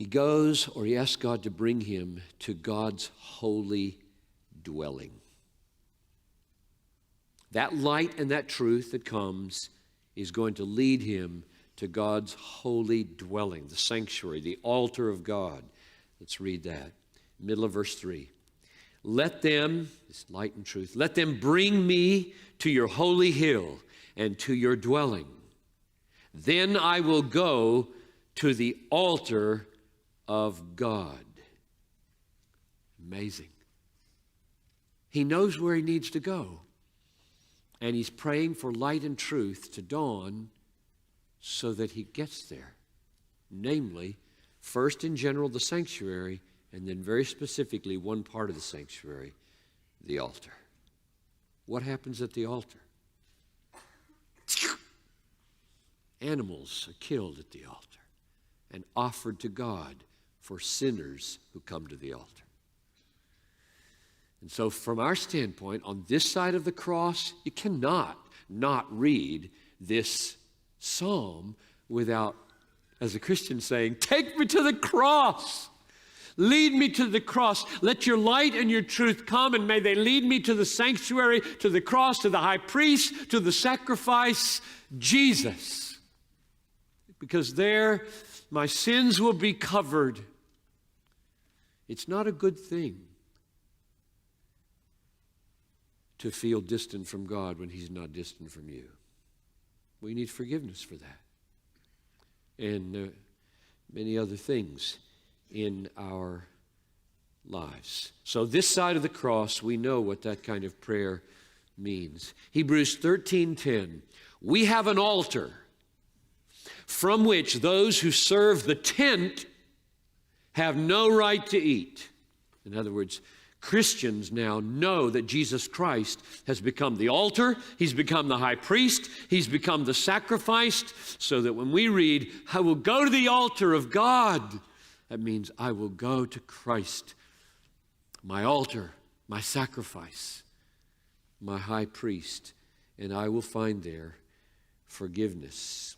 he goes, or he asks God to bring him to God's holy dwelling. That light and that truth that comes is going to lead him to God's holy dwelling, the sanctuary, the altar of God. Let's read that. Middle of verse 3. Let them, this light and truth, let them bring me to your holy hill and to your dwelling. Then I will go to the altar of God. Amazing. He knows where he needs to go. And he's praying for light and truth to dawn so that he gets there. Namely, first in general, the sanctuary, and then very specifically, one part of the sanctuary, the altar. What happens at the altar? Animals are killed at the altar and offered to God for sinners who come to the altar. And so from our standpoint, on this side of the cross, you cannot not read this psalm without, as a Christian, saying, take me to the cross. Lead me to the cross. Let your light and your truth come, and may they lead me to the sanctuary, to the cross, to the high priest, to the sacrifice, Jesus. Because there my sins will be covered. It's not a good thing to feel distant from God when he's not distant from you. We need forgiveness for that. And many other things in our lives. So this side of the cross, we know what that kind of prayer means. Hebrews 13:10. We have an altar from which those who serve the tent have no right to eat. In other words, Christians now know that Jesus Christ has become the altar, he's become the high priest, he's become the sacrificed, so that when we read, I will go to the altar of God, that means I will go to Christ, my altar, my sacrifice, my high priest, and I will find there forgiveness.